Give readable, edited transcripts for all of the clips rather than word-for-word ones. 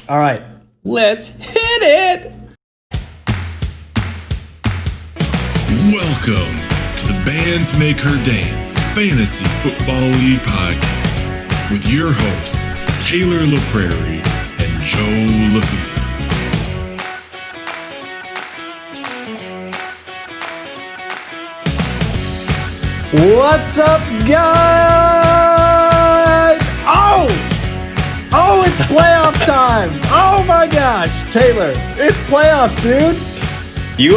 All right, let's hit it. Welcome to the Bands Make Her Dance Fantasy Football League Podcast with your hosts, Taylor LaPrairie and Joe LaFee. What's up, guys? Oh, it's playoff time. Oh my gosh, Taylor, it's playoffs, dude. You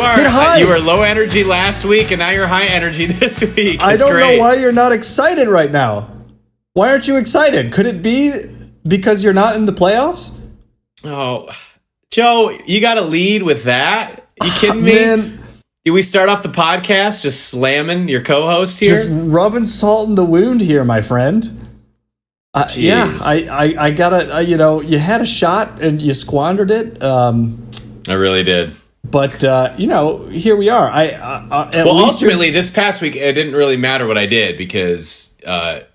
were low energy last week, and now you're high energy this week. I don't know why you're not excited right now. Why aren't you excited? Could it be because you're not in the playoffs? Oh, Joe, you got to lead with that. You kidding me? Man. Do we start off the podcast just slamming your co-host here? Just rubbing salt in the wound here, my friend. Yeah, I gotta. You had a shot and you squandered it. I really did. But here we are. Ultimately, this past week it didn't really matter what I did because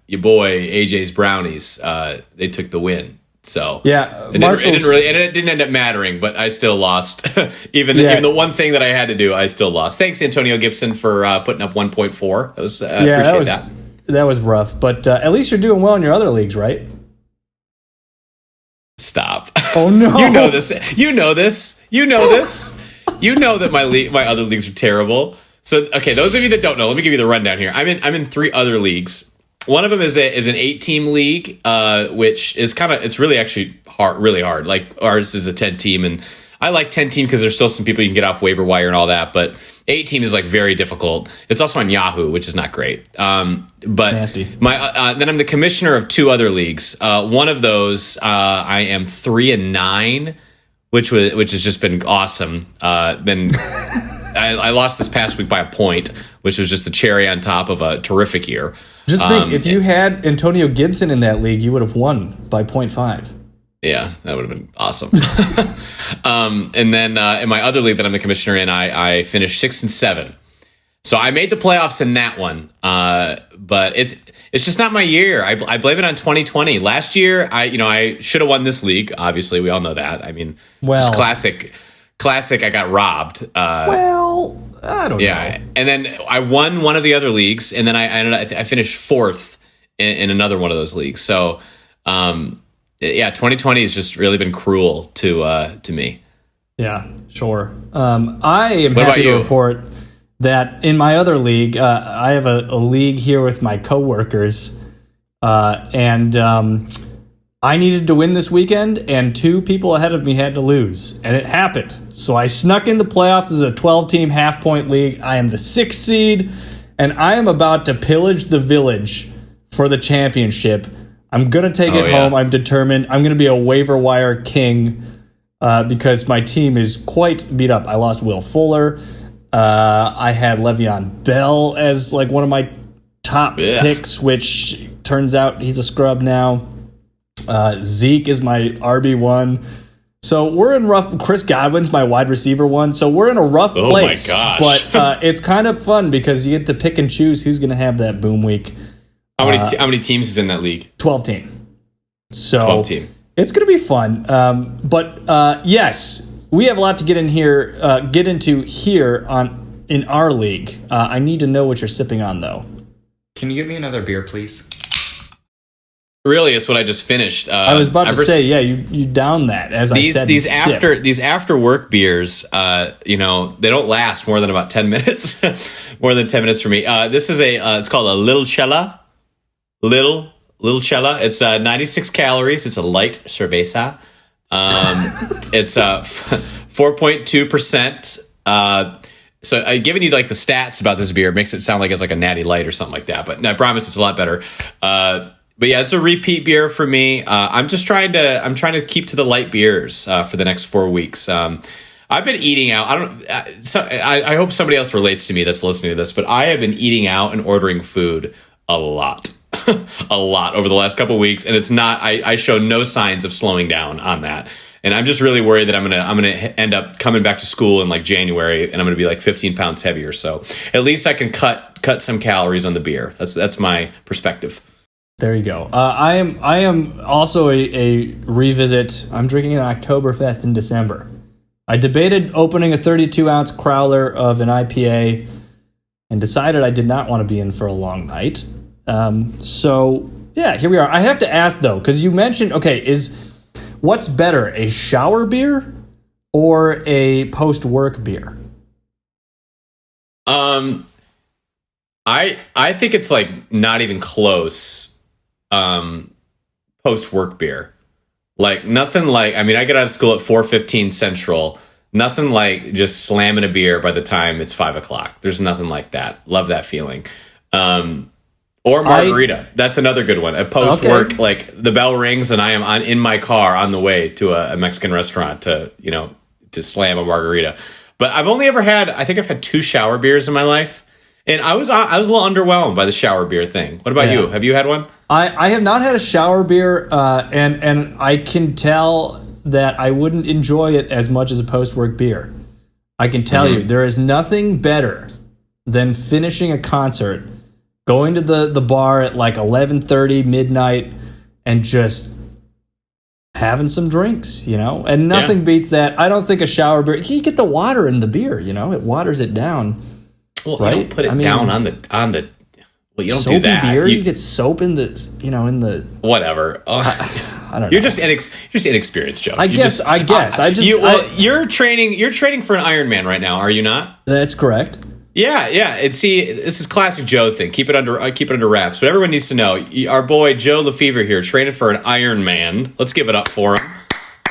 your boy AJ's Brownies they took the win. So yeah, it didn't end up mattering, but I still lost. even the one thing that I had to do, I still lost. Thanks, Antonio Gibson, for putting up 1.4. Appreciate that. That was rough, but at least you're doing well in your other leagues, right? Stop. Oh no! You know this. You know this. You know this. You know that my other leagues are terrible. So okay, those of you that don't know, let me give you the rundown here. I'm in 3 other leagues. One of them is an 8-team league, which is it's really actually really hard. Like ours is a 10-team, and I like 10-team because there's still some people you can get off waiver wire and all that. But 8-team is like very difficult. It's also on Yahoo, which is not great. But nasty. Then I'm the commissioner of 2 other leagues. One of those I am 3-9, which has just been awesome. I lost this past week by a point, which was just the cherry on top of a terrific year. Just think, if you had Antonio Gibson in that league, you would have won by 0.5. Yeah, that would have been awesome. And then in my other league that I'm the commissioner in, I finished 6-7. So I made the playoffs in that one, but it's just not my year. I blame it on 2020. Last year, I should have won this league. Obviously, we all know that. I mean, just classic. I got robbed. I don't know. And then I won one of the other leagues, and then I finished 4th in another one of those leagues. So, 2020 has just really been cruel to me. Yeah, sure. I am happy to report that in my other league, I have a league here with my coworkers, and I needed to win this weekend, and 2 people ahead of me had to lose, and it happened. So I snuck in the playoffs as a 12-team half-point league. I am the 6th seed, and I am about to pillage the village for the championship. I'm going to take it home. I'm determined. I'm going to be a waiver wire king because my team is quite beat up. I lost Will Fuller. I had Le'Veon Bell as like one of my top picks, which turns out he's a scrub now. Zeke is my RB1. So we're in rough. Chris Godwin's my wide receiver 1. So we're in a rough place. Oh my gosh. But it's kind of fun because you get to pick and choose who's going to have that boom week. How many teams is in that league? 12-team. So 12-team. It's going to be fun. But yes, we have a lot to get into here in our league. I need to know what you're sipping on, though. Can you get me another beer, please? Really, it's what I just finished. I was about to say, you down that as I said. These after work beers, they don't last more than about 10 minutes. More than 10 minutes for me. This is it's called a Little Cella. Little Cella. It's 96 calories. It's a light cerveza. It's 4.2%. So I've given you like the stats about this beer. It makes it sound like it's like a Natty Light or something like that. But I promise it's a lot better. But yeah, it's a repeat beer for me. I'm trying to keep to the light beers for the next 4 weeks. I've been eating out. I hope somebody else relates to me that's listening to this, but I have been eating out and ordering food a lot. A lot over the last couple of weeks, and it's not. I show no signs of slowing down on that, and I'm just really worried that I'm gonna end up coming back to school in like January, and I'm gonna be like 15 pounds heavier. So at least I can cut some calories on the beer. That's my perspective. There you go. I am also a revisit. I'm drinking an Oktoberfest in December. I debated opening a 32-ounce crowler of an IPA and decided I did not want to be in for a long night. So, yeah, here we are. I have to ask, though, because you mentioned, what's better, a shower beer or a post-work beer? I think it's like not even close. Post-work beer. Like nothing like, I mean, I get out of school at 4:15 Central. Nothing like just slamming a beer by the time it's 5 o'clock. There's nothing like that. Love that feeling. Or margarita. That's another good one. At post-work, like the bell rings and I am in my car on the way to a Mexican restaurant to slam a margarita. But I've only ever had, I think I've had 2 shower beers in my life. And I was a little underwhelmed by the shower beer thing. What about you? Have you had one? I have not had a shower beer, and I can tell that I wouldn't enjoy it as much as a post-work beer. I can tell you, there is nothing better than finishing a concert, going to the bar at like 11:30, midnight, and just having some drinks, And nothing beats that. I don't think a shower beer, you get the water in the beer, it waters it down. Well, right? You don't put it down on the. Well, you don't soapy do that. Beer, you get soap in the, in the. Whatever. I don't know. You're just inexperienced, Joe. I guess. You're training for an Ironman right now, are you not? That's correct. Yeah. And see, this is classic Joe thing. Keep it under wraps. But everyone needs to know, our boy Joe Lefevre here, training for an Ironman. Let's give it up for him.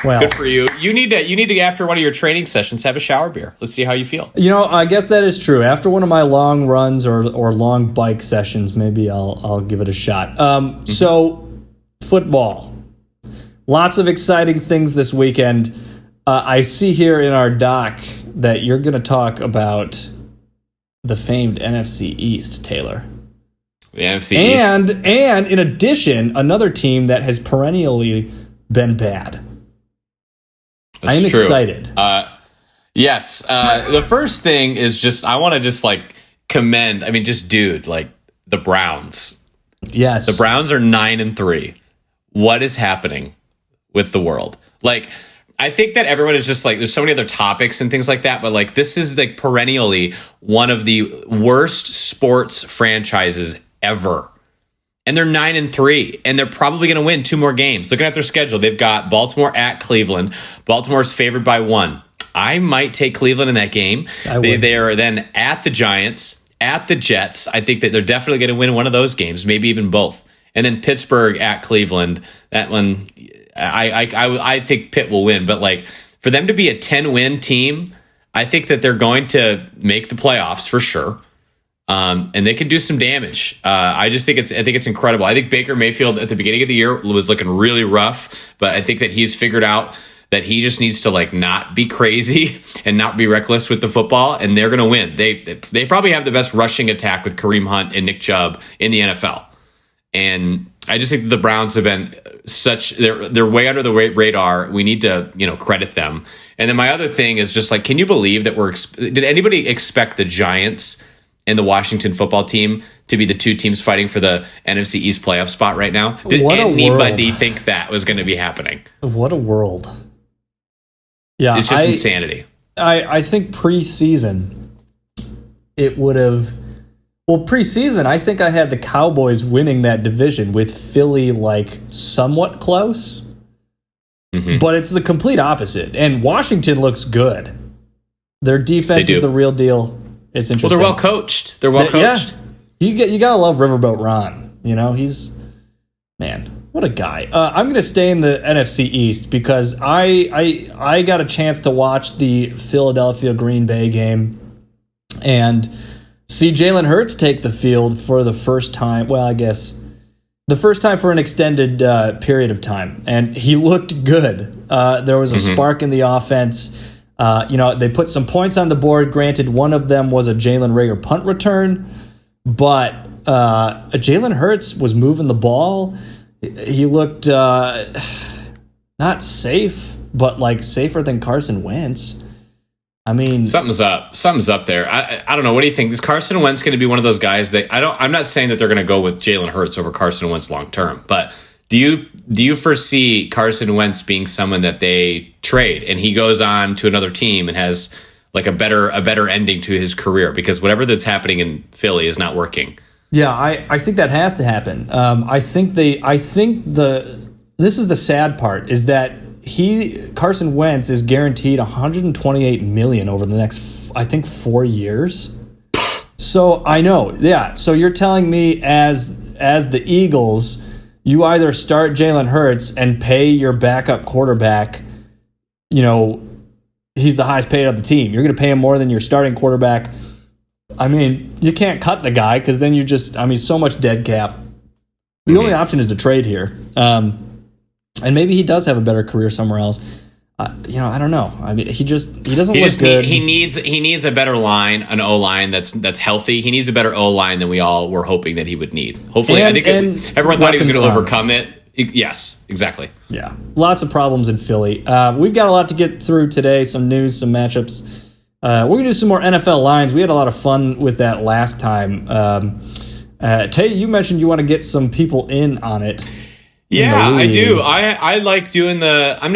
Well, good for you. You need to after one of your training sessions have a shower beer. Let's see how you feel. I guess that is true. After one of my long runs or long bike sessions, maybe I'll give it a shot. So football, lots of exciting things this weekend. I see here in our doc that you're going to talk about the famed NFC East, Taylor. The NFC East, and in addition, another team that has perennially been bad. That's I'm true. excited. Yes. The first thing is just, I want to just like commend, like the Browns. Yes. The Browns are 9-3. What is happening with the world? Like, I think that everyone is just like, there's so many other topics and things like that, but like, this is like perennially one of the worst sports franchises ever. And they're 9-3, and they're probably going to win 2 more games. Looking at their schedule, they've got Baltimore at Cleveland. Baltimore's favored by 1. I might take Cleveland in that game. They are then at the Giants, at the Jets. I think that they're definitely going to win one of those games, maybe even both. And then Pittsburgh at Cleveland. That one, I think Pitt will win. But like for them to be a 10-win team, I think that they're going to make the playoffs for sure. And they can do some damage. I think it's incredible. I think Baker Mayfield at the beginning of the year was looking really rough, but I think that he's figured out that he just needs to like not be crazy and not be reckless with the football, and they're going to win. They probably have the best rushing attack with Kareem Hunt and Nick Chubb in the NFL. And I just think that the Browns have been they're way under the radar. We need to, credit them. And then my other thing is just like, can you believe that did anybody expect the Giants and the Washington football team to be the 2 teams fighting for the NFC East playoff spot right now? Did anybody think that was going to be happening? What a world. Yeah, it's just insanity. I think preseason, it would have... Well, preseason, I think I had the Cowboys winning that division with Philly, like, somewhat close. Mm-hmm. But it's the complete opposite. And Washington looks good. Their defense is the real deal. It's interesting. Well, they're well coached. They're well coached. Yeah. You gotta love Riverboat Ron. He's, man, what a guy. I'm gonna stay in the NFC East because I got a chance to watch the Philadelphia Green Bay game and see Jalen Hurts take the field for the first time. Well, I guess the first time for an extended period of time, and he looked good. There was a spark in the offense. They put some points on the board. Granted, one of them was a Jalen Reagor punt return, but Jalen Hurts was moving the ball. He looked not safe, but like safer than Carson Wentz. I mean, something's up. Something's up there. I don't know. What do you think? Is Carson Wentz going to be one of those guys that I'm not saying that they're going to go with Jalen Hurts over Carson Wentz long term, but do you foresee Carson Wentz being someone that they trade and he goes on to another team and has like a better ending to his career, because whatever that's happening in Philly is not working? Yeah, I think that has to happen. This is the sad part, is that Carson Wentz is guaranteed $128 million over the next, I think, 4 years. So I know, yeah. So you're telling me as the Eagles, you either start Jalen Hurts and pay your backup quarterback, he's the highest paid of the team. You're going to pay him more than your starting quarterback. I mean, you can't cut the guy because then so much dead cap. The only option is to trade here. And maybe he does have a better career somewhere else. I don't know. I mean, he doesn't look good. He needs a better line, an O-line that's healthy. He needs a better O-line than we all were hoping that he would need. Hopefully, I think everyone thought he was going to overcome it. Yes, exactly. Yeah, lots of problems in Philly. We've got a lot to get through today. Some news, some matchups. We're going to do some more NFL lines. We had a lot of fun with that last time. Tay, you mentioned you want to get some people in on it. Yeah, I do. I like doing I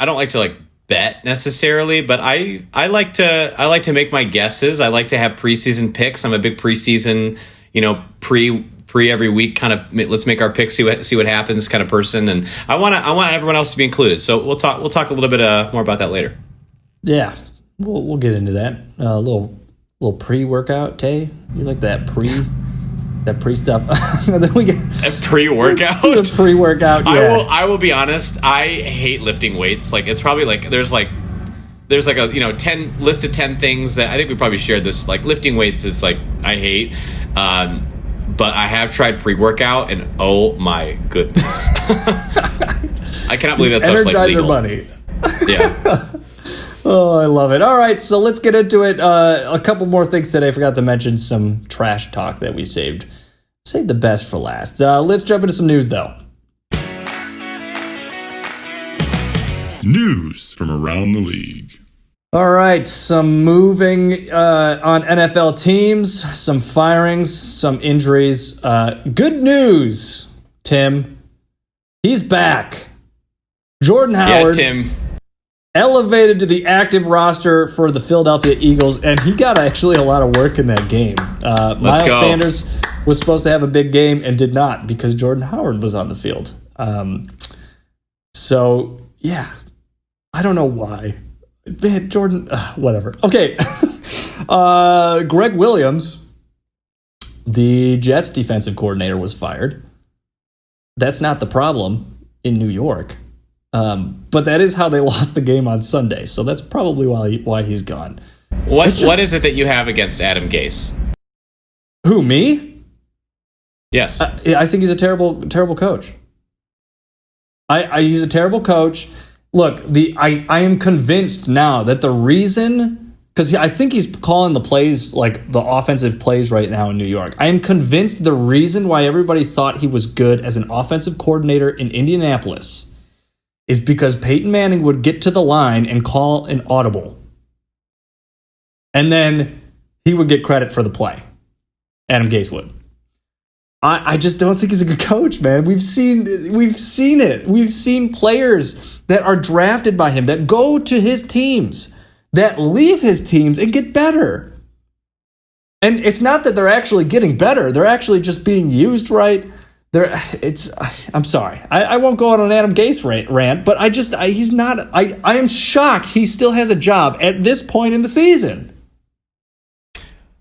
don't like to bet necessarily, but I like to make my guesses. I like to have preseason picks. I'm a big preseason, pre every week kind of let's make our picks, see what happens kind of person, and I want everyone else to be included. So we'll talk a little bit more about that later. Yeah, we'll get into that. A little pre-workout, Tay. You like that pre stuff? Then we get a pre-workout. The pre-workout. Yeah. I will be honest. I hate lifting weights. Like it's probably there's a 10 listed 10 things that I think we probably shared this. Like lifting weights is I hate. But I have tried pre-workout and oh my goodness, I cannot believe that's such legal. Energizer Bunny. Yeah. Oh, I love it. All right, so let's get into it. A couple more things today. I forgot to mention some trash talk that we saved. Saved the best for last. Let's jump into some news, though. News from around the league. All right, some moving on NFL teams, some firings, some injuries. Good news, Tim. He's back. Jordan Howard. Yeah, Tim. Elevated to the active roster for the Philadelphia Eagles, and he got actually a lot of work in that game. Miles Sanders was supposed to have a big game and did not because Jordan Howard was on the field. So, yeah, I don't know why. Man, Jordan, whatever. Okay. Greg Williams, the Jets defensive coordinator, was fired. That's not the problem in New York. But that is how they lost the game on Sunday. So that's probably why he's gone. What is it that you have against Adam Gase? Who, me? Yes. I think he's a terrible coach. He's a terrible coach. Look, I am convinced now that the reason, because I think he's calling the plays, like the offensive plays right now in New York. I am convinced the reason why everybody thought he was good as an offensive coordinator in Indianapolis is because Peyton Manning would get to the line and call an audible. And then he would get credit for the play. Adam Gase would. I just don't think he's a good coach, man. We've seen it. We've seen players that are drafted by him, that go to his teams, that leave his teams and get better. And it's not that they're actually getting better. They're actually just being used right. I'm sorry. I won't go on an Adam Gase rant, but he's not. I am shocked he still has a job at this point in the season.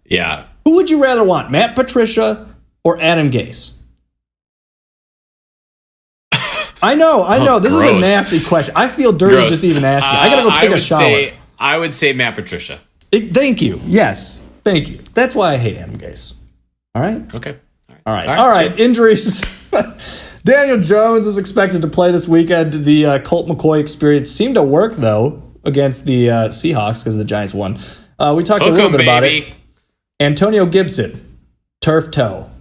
Yeah. Who would you rather want, Matt Patricia or Adam Gase? I know. This gross. Is a nasty question. I feel dirty just even asking. I gotta go take a shower. I would say Matt Patricia. Thank you. Yes, thank you. That's why I hate Adam Gase. All right. Okay. All right. Injuries. Daniel Jones is expected to play this weekend. The Colt McCoy experience seemed to work, though, against the Seahawks because the Giants won. We talked a little bit about it. Antonio Gibson, turf toe.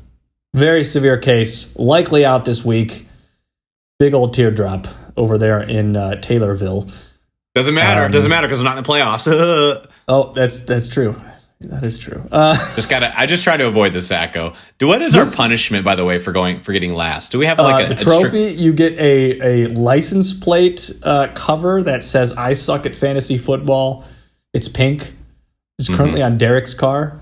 Very severe case. Likely out this week. Big old teardrop over there in Taylorville. Doesn't matter. Doesn't matter because we're not in the playoffs. Oh, that's true. That is true. I just try to avoid the Sacco. What is our punishment, by the way, for getting last? Do we have like the trophy? You get a license plate cover that says "I suck at fantasy football." It's pink. It's currently on Derek's car.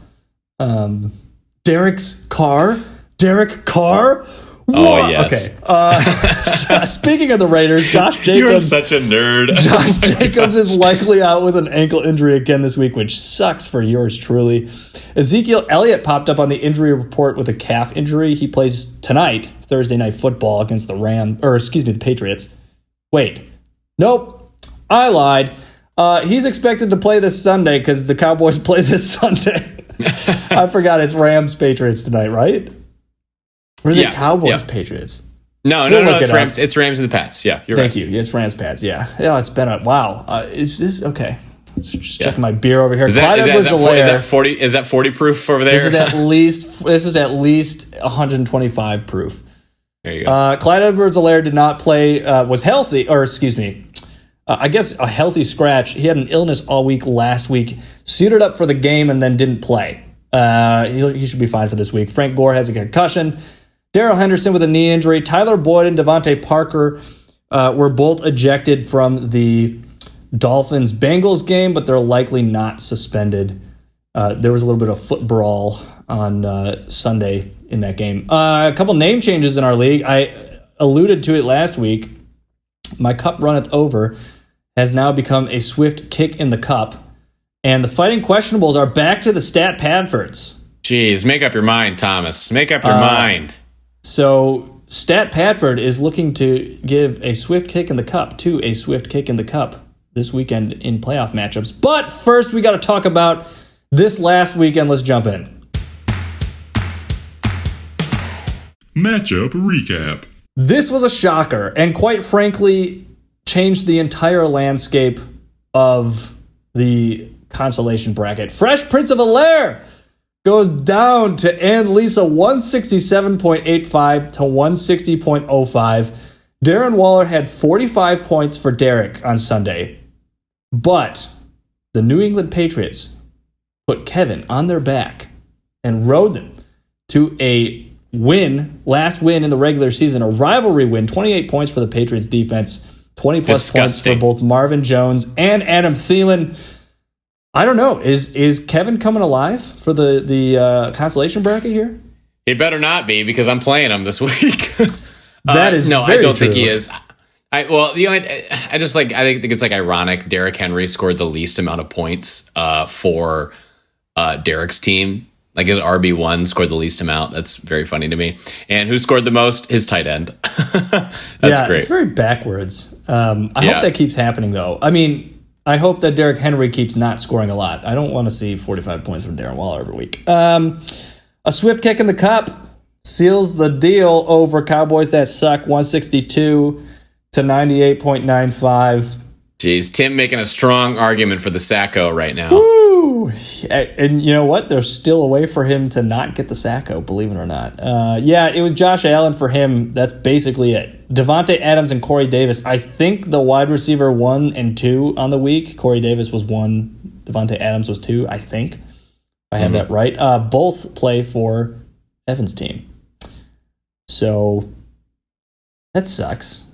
Derek's car? Derek Carr? What? Oh, yes. Okay. Speaking of the Raiders, Josh Jacobs. You're such a nerd. Josh Jacobs is likely out with an ankle injury again this week, which sucks for yours truly. Ezekiel Elliott popped up on the injury report with a calf injury. He plays tonight, Thursday Night Football, against the Patriots. Wait. Nope. I lied. He's expected to play this Sunday because the Cowboys play this Sunday. I forgot it's Rams-Patriots tonight, right? Or is it Cowboys-Patriots? No, it's Rams. It's Rams in the Pats. Yeah, you're right. Thank you. It's Rams-Pats, yeah. Yeah, it's been wow. Is this, okay. Let's just check my beer over here. Is that 40 proof over there? This is at least 125 proof. There you go. Clyde Edwards-Helaire did not play, was healthy, I guess a healthy scratch. He had an illness all week last week, suited up for the game, and then didn't play. He should be fine for this week. Frank Gore has a concussion. Darrell Henderson with a knee injury. Tyler Boyd and Devontae Parker were both ejected from the Dolphins-Bengals game, but they're likely not suspended. There was a little bit of foot brawl on Sunday in that game. A couple name changes in our league. I alluded to it last week. My cup runneth over has now become a Swift kick in the cup. And the Fighting Questionables are back to the Stat Padfords. Jeez, make up your mind, Thomas. Make up your mind. So Stat Padford is looking to give a Swift kick in the cup to a Swift kick in the cup this weekend in playoff matchups. But first, we got to talk about this last weekend. Let's jump in. Matchup recap. This was a shocker, and quite frankly, changed the entire landscape of the consolation bracket. Fresh Prince of Bel-Air goes down to Annalisa 167.85 to 160.05. Darren Waller had 45 points for Derek on Sunday, but the New England Patriots put Kevin on their back and rode them to a last win in the regular season, a rivalry win, 28 points for the Patriots defense, 20-plus points for both Marvin Jones and Adam Thielen. I don't know. Is Kevin coming alive for the consolation bracket here? He better not be, because I'm playing him this week. That is no, very I don't true. think he is. I think it's like ironic. Derrick Henry scored the least amount of points for Derek's team. Like his RB1 scored the least amount. That's very funny to me. And who scored the most? His tight end. That's great. It's very backwards. I hope that keeps happening, though. I mean, I hope that Derrick Henry keeps not scoring a lot. I don't want to see 45 points from Darren Waller every week. A Swift kick in the cup seals the deal over Cowboys that suck, 162 to 98.95. Jeez, Tim making a strong argument for the Sacco right now. Woo! And you know what? There's still a way for him to not get the Sacco, believe it or not. It was Josh Allen for him. That's basically it. Devontae Adams and Corey Davis. I think the wide receiver 1 and 2 on the week. Corey Davis was 1. Devontae Adams was 2, I think. I have that right. Both play for Evan's team. So that sucks.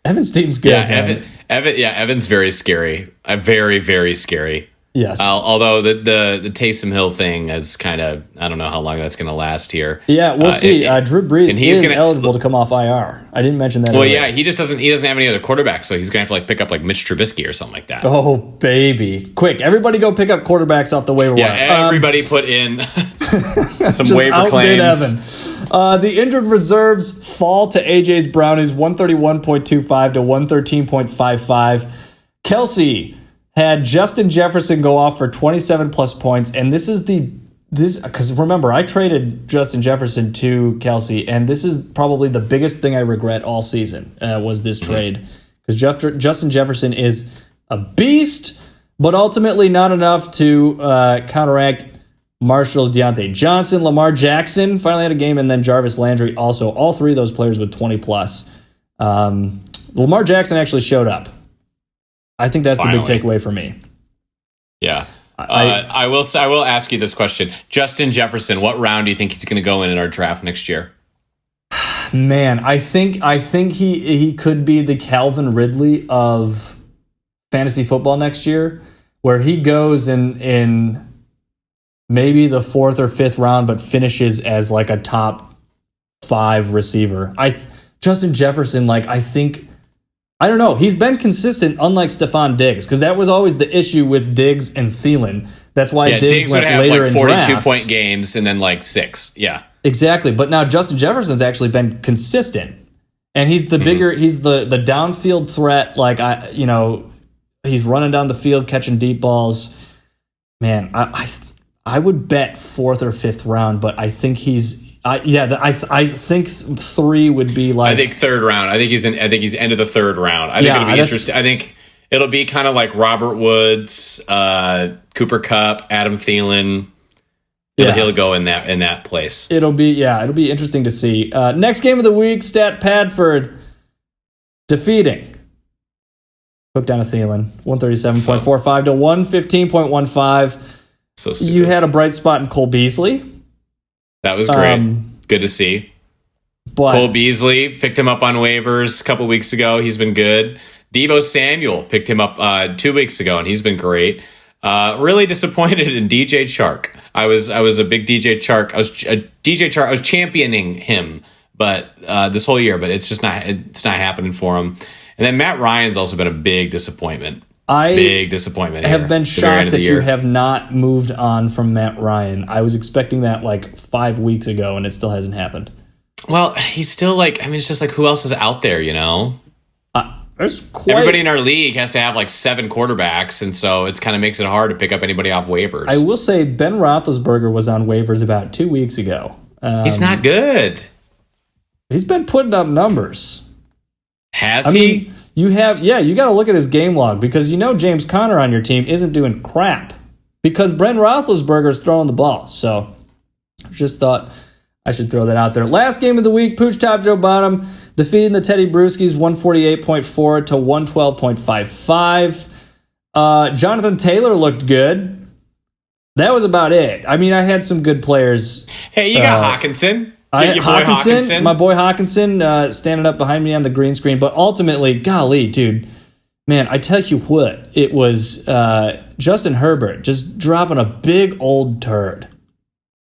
Evan's team's good. Yeah, Evan's very scary. Very, very scary. Yes. Although the Taysom Hill thing is kind of, I don't know how long that's going to last here. Yeah, we'll see. Drew Brees is eligible to come off IR. I didn't mention that. Well, earlier. yeah, he doesn't have any other quarterbacks, so he's going to have to pick up Mitch Trubisky or something like that. Oh, baby. Quick, everybody go pick up quarterbacks off the waiver wire. Yeah, everybody put in some waiver claims. Evan. The injured reserves fall to AJ's Brownies 131.25 to 113.55. Kelsey had Justin Jefferson go off for 27 plus points, and this because remember, I traded Justin Jefferson to Kelsey, and this is probably the biggest thing I regret all season was this trade, because Justin Jefferson is a beast, but ultimately not enough to counteract Marshall's Deontay Johnson. Lamar Jackson finally had a game, and then Jarvis Landry also. All three of those players with 20 plus. Lamar Jackson actually showed up. I think that's Finally. the big takeaway for me. Yeah. I will ask you this question. Justin Jefferson, what round do you think he's going to go in our draft next year? Man, I think he could be the Calvin Ridley of fantasy football next year, where he goes in maybe the 4th or 5th round, but finishes as like a top 5 receiver. Justin Jefferson, I don't know. He's been consistent, unlike Stephon Diggs, because that was always the issue with Diggs and Thielen. That's why Diggs went would have later like in 42-point games and then like 6. Yeah, exactly. But now Justin Jefferson's actually been consistent, and he's the bigger, he's the downfield threat. He's running down the field, catching deep balls. Man, I would bet 4th or 5th round, but I think he's. I think 3 would be like. I think 3rd round. I think he's end of the 3rd round. I think it'll be interesting. I think it'll be kind of like Robert Woods, Cooper Kupp, Adam Thielen. He'll go in that place. It'll be interesting to see. Next game of the week, Stat Padford defeating Hooked on a Thielen, 137.45 to 115.15. So stupid. You had a bright spot in Cole Beasley. That was great. Good to see. But Cole Beasley picked him up on waivers a couple weeks ago. He's been good. Deebo Samuel picked him up 2 weeks ago, and he's been great. Really disappointed in DJ Chark. I was a big DJ Chark. I was championing him, but this whole year, but it's not happening for him. And then Matt Ryan's also been a big disappointment. Big disappointment. I have been shocked that you have not moved on from Matt Ryan. I was expecting that like 5 weeks ago, and it still hasn't happened. Well, he's still it's just like, who else is out there, you know? Everybody in our league has to have like 7 quarterbacks, and so it kind of makes it hard to pick up anybody off waivers. I will say Ben Roethlisberger was on waivers about 2 weeks ago. He's not good. He's been putting up numbers. Has he? Mean, you got to look at his game log, because James Conner on your team isn't doing crap because Ben Roethlisberger is throwing the ball. So just thought I should throw that out there. Last game of the week, Pooch Top Joe Bottom defeating the Teddy Brewskis 148.4 to 112.55. Jonathan Taylor looked good. That was about it. I mean, I had some good players. Hey, you got Hawkinson. Hawkinson, my boy Hawkinson, standing up behind me on the green screen. But ultimately, golly, dude, man, I tell you what, it was Justin Herbert just dropping a big old turd.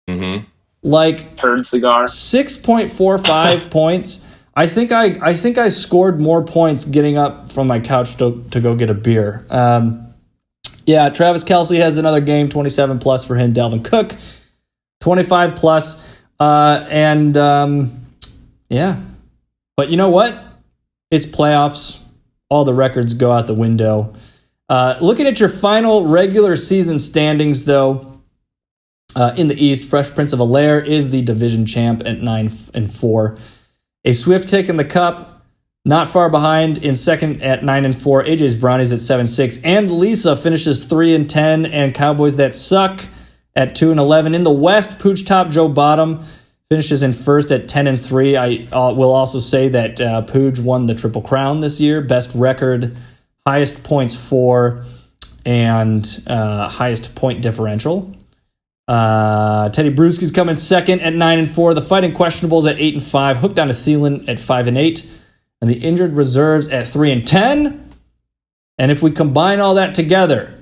Mm-hmm. Like turd cigar. 6.45 points. I think I scored more points getting up from my couch to go get a beer. Travis Kelce has another game, 27 plus for him. Dalvin Cook, 25 plus. But you know what? It's playoffs. All the records go out the window. Looking at your final regular season standings, though, in the East, Fresh Prince of Bel-Air is the division champ at 9-4. A swift kick in the cup, not far behind in second at 9-4. AJ's Brownies at 7-6, and Lisa finishes 3-10, and Cowboys That Suck at 2-11. In the West, Pooch Top Joe Bottom finishes in first at 10-3. I will also say that Pooch won the Triple Crown this year. Best record, highest points for, and highest point differential. Teddy Brewski's coming second at 9-4. The Fighting Questionables at 8-5. Hooked on a Thielen at 5-8. And the Injured Reserves at 3-10. And if we combine all that together,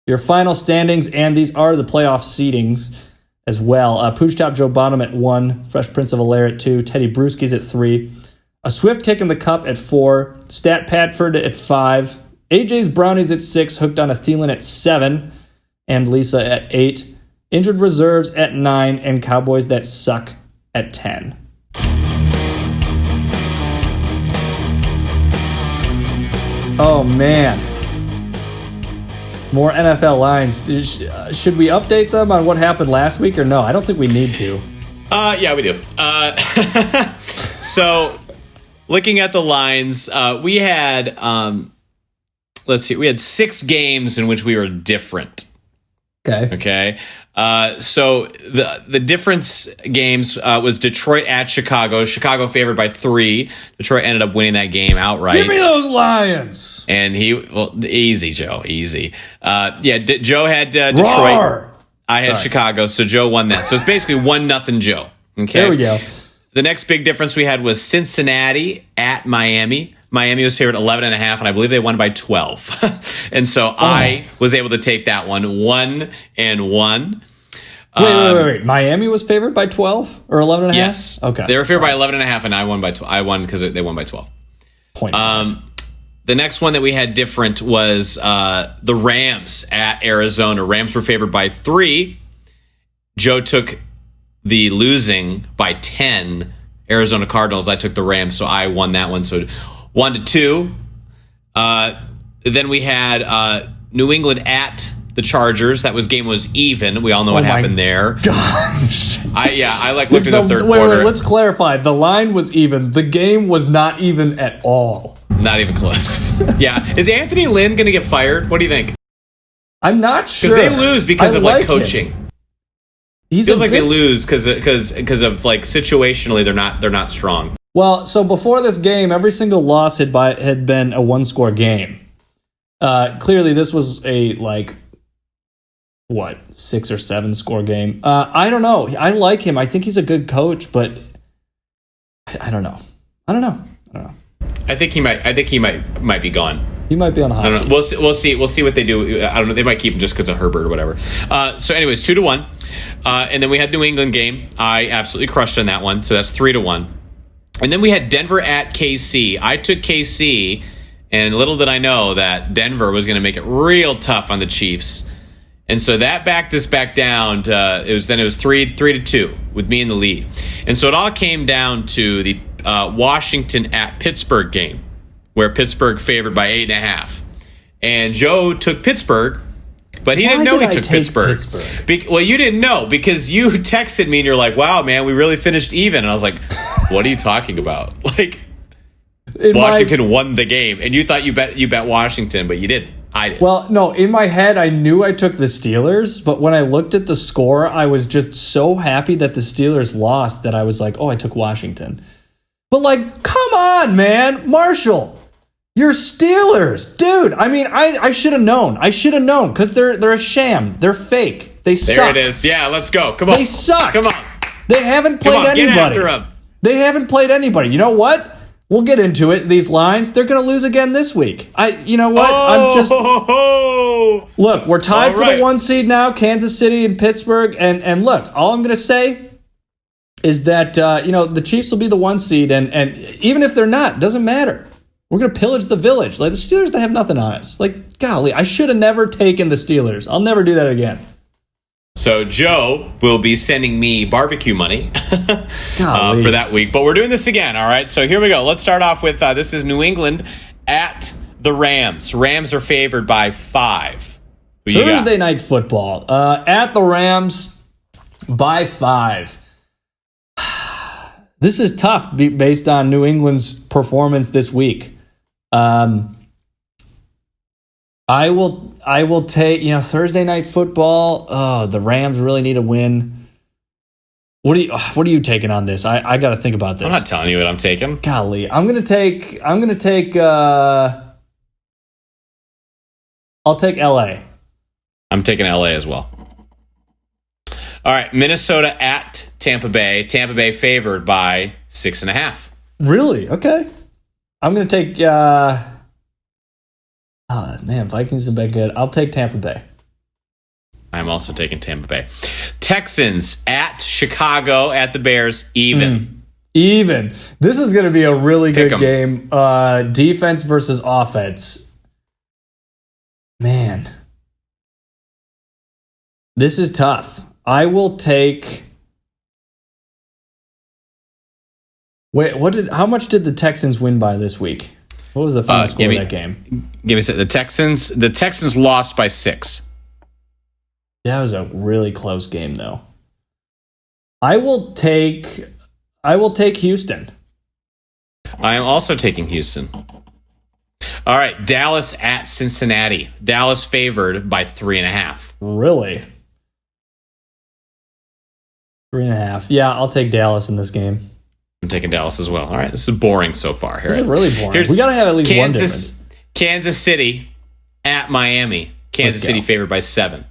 your final standings, and these are the playoff seedings as well. Pooch Top Joe Bottom at 1, Fresh Prince of Bel-Air at 2, Teddy Brewski's at 3, a swift kick in the cup at 4, Stat Padford at 5, AJ's Brownies at 6, Hooked on a Thielen at 7, and Lisa at 8, Injured Reserves at 9, and Cowboys That Suck at 10. Oh, man. More NFL lines. Should we update them on what happened last week or no? I don't think we need to. Yeah, we do. So, looking at the lines, we had, we had 6 games in which we were different. Okay. Okay. So the difference games was Detroit at Chicago. Chicago favored by 3. Detroit ended up winning that game outright. Give me those Lions. And easy, Joe, easy. Joe had Detroit. Roar! I had Chicago, so Joe won that. So it's basically 1-0 Joe. Okay. There we go. The next big difference we had was Cincinnati at Miami. Miami was favored 11.5, and I believe they won by 12. And so I was able to take that one 1-1. Wait. Miami was favored by 12 or 11.5? Yes. Okay. They were favored by 11.5, and I won by 12. I won because they won by 12. Point. The next one that we had different was the Rams at Arizona. Rams were favored by 3. Joe took the losing by 10 Arizona Cardinals. I took the Rams, so I won that one. So 1-2. Then we had New England at the Chargers. That game was even. We all know what happened there. Gosh. I looked at the third quarter. Wait, let's clarify. The line was even. The game was not even at all. Not even close. Yeah. Is Anthony Lynn going to get fired? What do you think? I'm not sure. Because they lose because of coaching. Him. Feels like they lose because of situationally they're not strong. Well, so before this game, every single loss had been a 1-score game. Clearly, this was a 6 or 7 score game. I don't know. I like him. I think he's a good coach, but I don't know. I think he might be gone. He might be on a hot seat. We'll see. We'll see what they do. I don't know. They might keep him just because of Herbert or whatever. So, anyways, 2-1, and then we had New England game. I absolutely crushed on that one. So that's 3-1, and then we had Denver at KC. I took KC, and little did I know that Denver was going to make it real tough on the Chiefs, and so that backed us back down. It was 3-2 with me in the lead, and so it all came down to the Washington at Pittsburgh game, where Pittsburgh favored by 8.5. And Joe took Pittsburgh, but he didn't know he took Pittsburgh. Well, you didn't know because you texted me and you're like, wow, man, we really finished even. And I was like, what are you talking about? Washington won the game. And you thought you bet Washington, but you didn't. I did. Well, no, in my head, I knew I took the Steelers, but when I looked at the score, I was just so happy that the Steelers lost that I was like, oh, I took Washington. But come on, man, Marshall. You're Steelers, dude. I mean, I should have known. Because they're a sham. They're fake. They suck. There it is. Yeah, let's go. Come on. They suck. Come on. They haven't played anybody. Get after them. They haven't played anybody. You know what? We'll get into it. These lines, they're going to lose again this week. You know what? Look, we're tied for the 1 seed now. Kansas City and Pittsburgh. And look, all I'm going to say is that the Chiefs will be the 1 seed, and even if they're not, doesn't matter. We're gonna pillage the village. The Steelers, they have nothing on us. Golly, I should have never taken the Steelers. I'll never do that again. So Joe will be sending me barbecue money for that week, but we're doing this again. All right, so here we go. Let's start off with this is New England at the Rams. Rams are favored by 5. Thursday night football at the Rams by 5. This is tough based on New England's performance this week. I will take Thursday night football. Oh, the Rams really need a win. What are you taking on this? I got to think about this. I'm not telling you what I'm taking. Golly, I'm gonna take. I'll take LA. I'm taking LA as well. All right, Minnesota at Tampa Bay. Tampa Bay favored by 6.5. Really? Okay. I'm going to take... Vikings have been good. I'll take Tampa Bay. I'm also taking Tampa Bay. Texans at Chicago at the Bears. Even. Even. This is going to be a really good game. Defense versus offense. Man. This is tough. I will take... Wait, how much did the Texans win by this week? What was the final score of that game? Give me a second. The Texans lost by 6. That was a really close game, though. I will take Houston. I am also taking Houston. All right, Dallas at Cincinnati. Dallas favored by 3.5. Really? 3.5. Yeah, I'll take Dallas in this game. I'm taking Dallas as well. All right, this is boring so far. This is really boring. We got to have at least one difference. Kansas City at Miami. Kansas City favored by 7.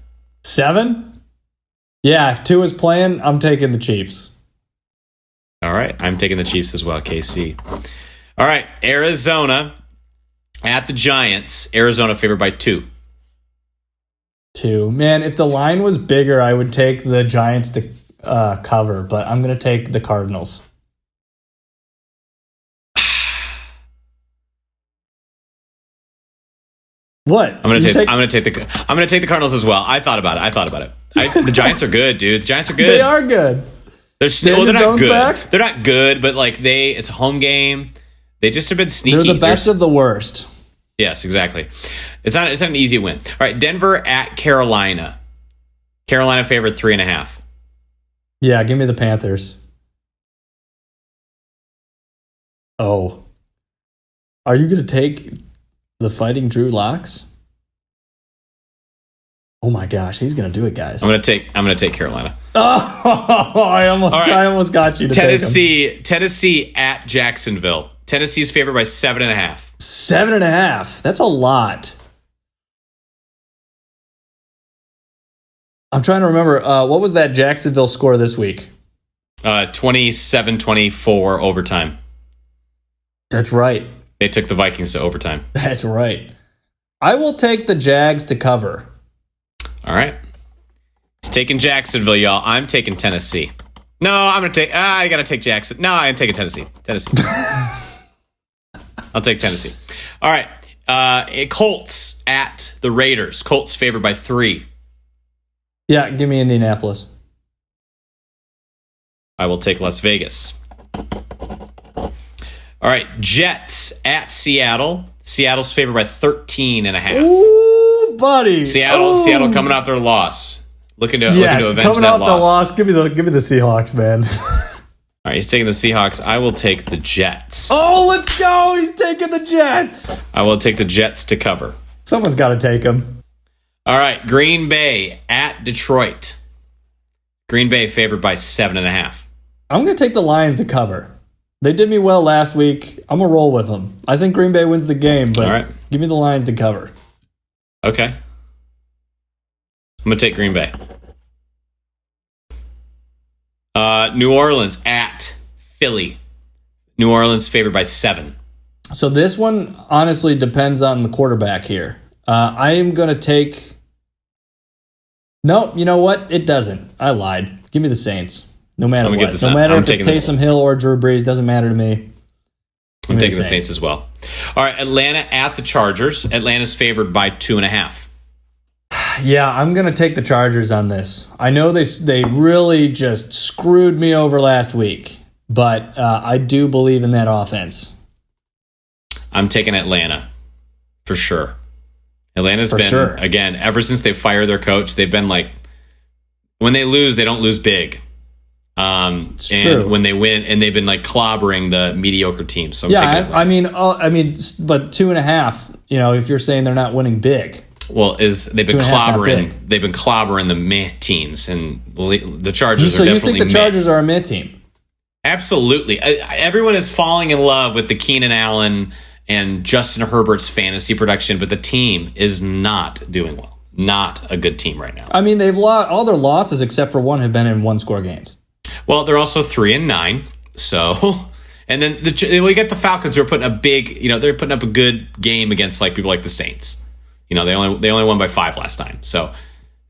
7? Yeah, if Tua's playing, I'm taking the Chiefs. All right, I'm taking the Chiefs as well, KC. All right, Arizona at the Giants. Arizona favored by 2. 2. Man, if the line was bigger, I would take the Giants to cover, but I'm going to take the Cardinals. What? I'm gonna take the Cardinals as well. I thought about it. The Giants are good, dude. The Giants are good. They are good. They're not good. Back? They're not good, but like it's a home game. They just have been sneaky. They're the best of the worst. Yes, exactly. It's not an easy win. All right, Denver at Carolina. Carolina favored 3.5. Yeah, give me the Panthers. Oh. Are you going to take the Fighting Drew Locks? Oh my gosh, he's going to do it, guys. I'm going to take Carolina. Oh, I almost got you to take him. Tennessee at Jacksonville. Tennessee's favored by 7.5. 7.5. That's a lot. I'm trying to remember, what was that Jacksonville score this week? 27-24 overtime. That's right. They took the Vikings to overtime. That's right. I will take the Jags to cover. All right. It's taking Jacksonville, y'all. I'm taking Tennessee. No, I'm going to take... I got to take Jackson. No, I'm taking Tennessee. I'll take Tennessee. All right. Colts at the Raiders. Colts favored by 3. Yeah, give me Indianapolis. I will take Las Vegas. All right. Jets at Seattle. Seattle's favored by 13.5. Ooh, buddy. Seattle coming off their loss. Looking to avenge coming that off loss. The loss. Give me the Seahawks, man. All right, he's taking the Seahawks. I will take the Jets. Oh, let's go. He's taking the Jets. I will take the Jets to cover. Someone's got to take them. All right, Green Bay at Detroit. Green Bay favored by 7.5. I'm going to take the Lions to cover. They did me well last week. I'm going to roll with them. I think Green Bay wins the game, but all right. Give me the Lions to cover. Okay. I'm going to take Green Bay. New Orleans at Philly. New Orleans favored by 7. So this one honestly depends on the quarterback here. I am going to take... No, you know what? It doesn't. I lied. Give me the Saints. No matter what. No matter if it's Taysom Hill or Drew Brees, doesn't matter to me. I'm taking the Saints as well. All right, Atlanta at the Chargers. Atlanta's favored by 2.5. Yeah, I'm going to take the Chargers on this. I know they really just screwed me over last week, but I do believe in that offense. I'm taking Atlanta for sure. Atlanta's been, again, ever since they fired their coach, they've been like, when they lose, they don't lose big. And when they win, and they've been like clobbering the mediocre teams. So I mean, but 2.5. You know, if you're saying they're not winning big, well, they've been clobbering the meh teams, and the Chargers are definitely. So you think the Chargers are a meh team? Absolutely. Everyone is falling in love with the Keenan Allen and Justin Herbert's fantasy production, but the team is not doing well. Not a good team right now. I mean, they've lost all their losses except for one have been in 1-score games. Well, they're also 3-9. So, and then we get the Falcons who are putting they're putting up a good game against like people like the Saints. You know, they only won by 5 last time. So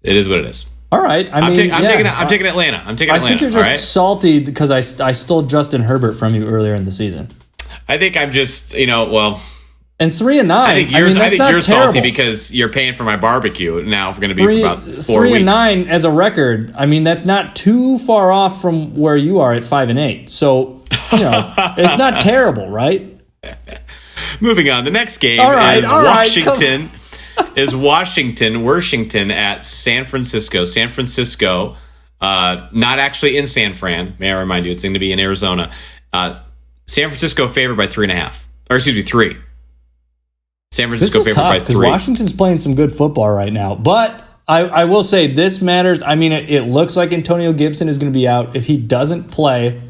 it is what it is. All right. I'm taking Atlanta. I think you're just salty because I stole Justin Herbert from you earlier in the season. I think I'm just, and 3-9. I think you're salty because you're paying for my barbecue now. If we're going to be for about 4 weeks. 3-9 as a record. I mean, that's not too far off from where you are at 5-8. So it's not terrible, right? Moving on. The next game is Washington at San Francisco. San Francisco, not actually in San Fran. May I remind you, it's going to be in Arizona. San Francisco favored by 3.5. Or excuse me, 3. San Francisco favored by 3. Washington's playing some good football right now, but I will say this matters. I mean, it looks like Antonio Gibson is going to be out. If he doesn't play,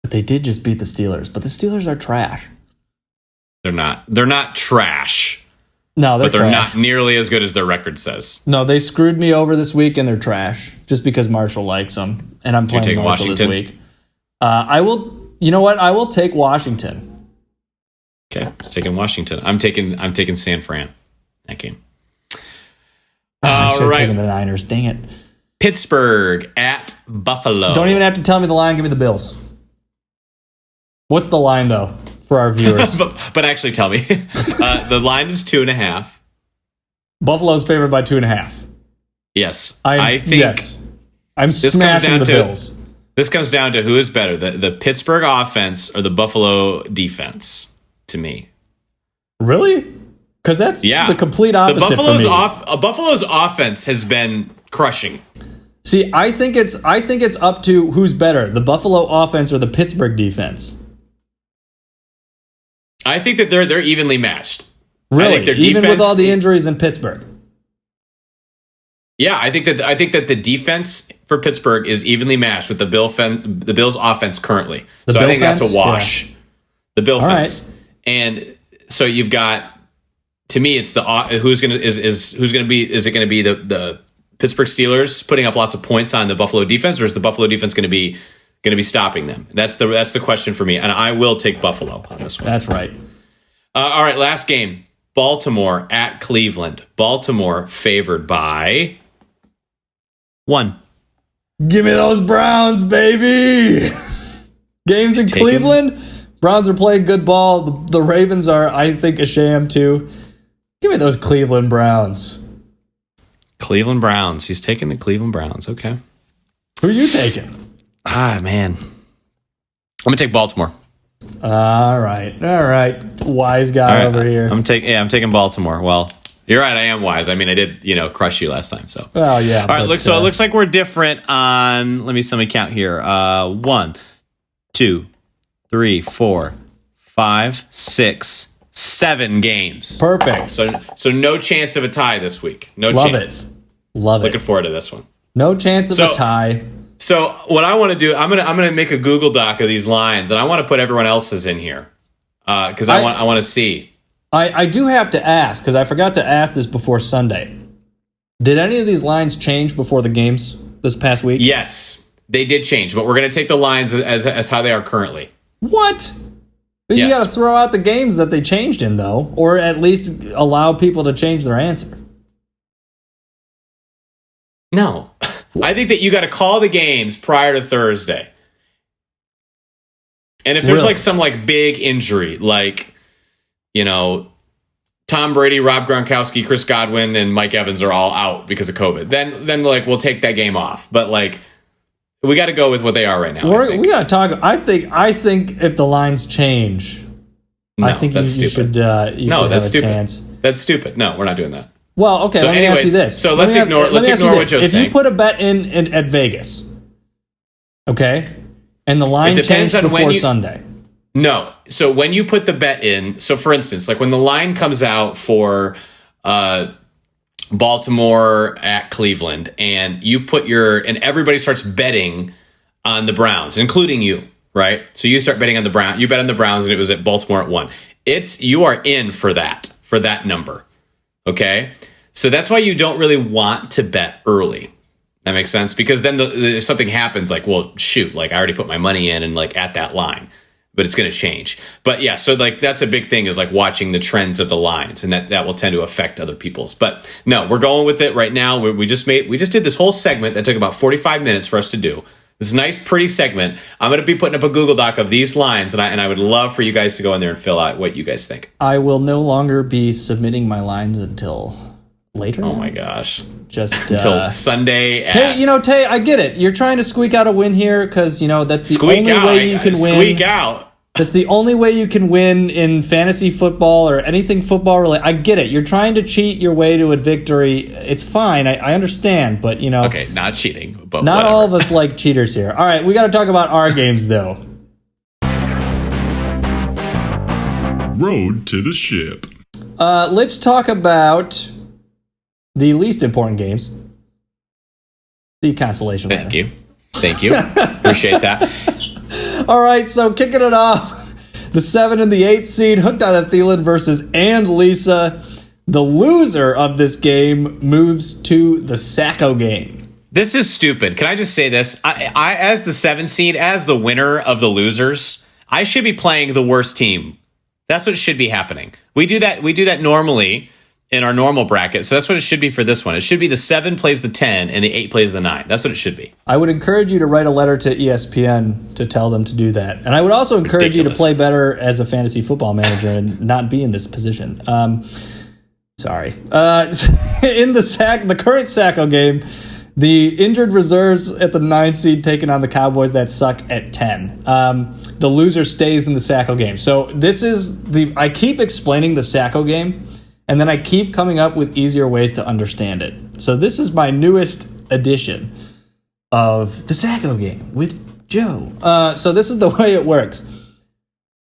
but they did just beat the Steelers. But the Steelers are trash. They're not. They're not trash. No, they're but they're trash. not nearly as good as their record says. No, they screwed me over this week, and they're trash. Just because Marshall likes them, and I'm playing Marshall Washington this week. I will. You know what? I will take Washington. Okay, taking Washington. I'm taking San Fran. That game. I should have right. taken the Niners. Dang it. Pittsburgh at Buffalo. Don't even have to tell me the line. Give me the Bills. What's the line, though, for our viewers? but actually tell me. The line is 2.5. Buffalo's favored by 2.5. Yes. I think yes. I'm smashing the Bills. This comes down to who is better, the Pittsburgh offense or the Buffalo defense, to me. Really? Because that's the complete opposite for me. Buffalo's offense has been crushing. See, I think it's up to who's better, the Buffalo offense or the Pittsburgh defense. I think that they're evenly matched. Really? I think their Even defense, with all the injuries in Pittsburgh. Yeah, I think that the defense for Pittsburgh is evenly matched with the Bills' offense currently. So I think that's a wash. Yeah. The Bill fence, right. And so you've got. To me, it's who's going to be? Is it going to be the Pittsburgh Steelers putting up lots of points on the Buffalo defense, or is the Buffalo defense going to be stopping them? That's the question for me, and I will take Buffalo on this one. That's right. All right, last game: Baltimore at Cleveland. Baltimore favored by 1. Give me those Browns, baby. Games in Cleveland. Browns are playing good ball. The Ravens are, I think, a sham too. Give me those Cleveland Browns. Cleveland Browns. He's taking the Cleveland Browns. Okay. Who are you taking? Man. I'm going to take Baltimore. All right. Wise guy over here. I'm taking Baltimore. Well, you're right. I am wise. I mean, I did, crush you last time. So. Well, yeah. All right. So it looks like we're different on. Let me count here. 1, 2, 3, 4, 5, 6, 7 games. Perfect. So no chance of a tie this week. No Love chance. Love it. Looking forward to this one. No chance of a tie. So what I want to do, I'm gonna make a Google Doc of these lines, and I want to put everyone else's in here because I want to see. I do have to ask because I forgot to ask this before Sunday. Did any of these lines change before the games this past week? Yes, they did change, but we're gonna take the lines as how they are currently. What? Yes. You got to throw out the games that they changed in, though, or at least allow people to change their answer. No. I think that you got to call the games prior to Thursday. And if there's some big injury, Tom Brady, Rob Gronkowski, Chris Godwin, and Mike Evans are all out because of COVID, then we'll take that game off. But we got to go with what they are right now. We got to talk. I think if the lines change, I think you should have a chance. That's stupid. No, we're not doing that. Well, okay. Let me ask you this. So let's ignore what Joe's saying. If you put a bet in at Vegas, okay, and the line changed before Sunday. No. So when you put the bet in, so for instance, when the line comes out for Baltimore at Cleveland, and you put and everybody starts betting on the Browns, including you, right? So you start betting on the Browns. You bet on the Browns, and it was at Baltimore at 1. You are in for that number, okay? So that's why you don't really want to bet early. That makes sense, because then if something happens, well, shoot, I already put my money in and at that line. But it's going to change. But yeah, so that's a big thing is watching the trends of the lines, and that will tend to affect other people's. But no, we're going with it right now. We just did this whole segment that took about 45 minutes for us to do. This nice, pretty segment. I'm going to be putting up a Google Doc of these lines, and I would love for you guys to go in there and fill out what you guys think. I will no longer be submitting my lines until later. Oh my gosh. Just until Sunday. Tay, I get it. You're trying to squeak out a win here because that's the only way you can win. Squeak out. That's the only way you can win in fantasy football or anything football related. I get it. You're trying to cheat your way to a victory. It's fine. I understand, but Okay, not cheating, but not whatever. all of us like cheaters here. All right, we got to talk about our games though. Road to the ship. Let's talk about the least important games. The consolation. Thank you. Appreciate that. All right, so kicking it off, the 7 and the 8 seed hooked on a Thielen versus and Lisa. The loser of this game moves to the Sacco game. This is stupid. Can I just say this? I as the 7 seed, as the winner of the losers, I should be playing the worst team. That's what should be happening. We do that normally in our normal bracket. So that's what it should be for this one. It should be the 7 plays the 10 and the 8 plays the 9. That's what it should be. I would encourage you to write a letter to ESPN to tell them to do that. And I would also encourage you to play better as a fantasy football manager and not be in this position. Sorry. In the current Sacco game, the injured reserves at the 9 seed taking on the Cowboys that suck at 10. The loser stays in the Sacco game. So this is I keep explaining the Sacco game, and then I keep coming up with easier ways to understand it. So this is my newest edition of the Sacco game with Joe. So this is the way it works.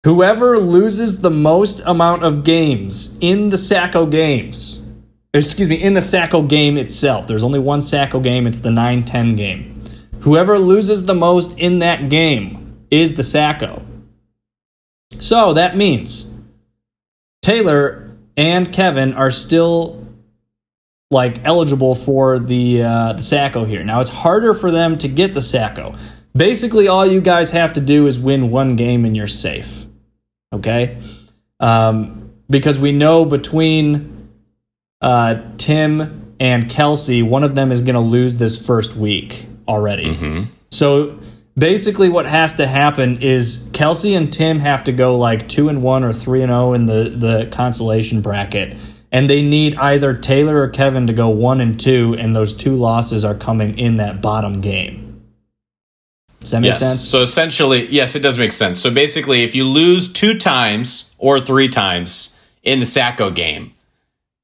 Whoever loses the most amount of games in the Sacco games, in the Sacco game itself. There's only one Sacco game. It's the 9-10 game. Whoever loses the most in that game is the Sacco. So that means Taylor and Kevin are still eligible for the Sacco here. Now it's harder for them to get the Sacco. Basically, all you guys have to do is win one game and you're safe. Okay? Because we know between Tim and Kelsey, one of them is going to lose this first week already. Mm-hmm. So basically what has to happen is Kelsey and Tim have to go 2-1 or 3-0 in the consolation bracket. And they need either Taylor or Kevin to go 1-2, and those 2 losses are coming in that bottom game. Does that make sense? So essentially, yes, it does make sense. So basically, if you lose 2 times or 3 times in the Sacco game,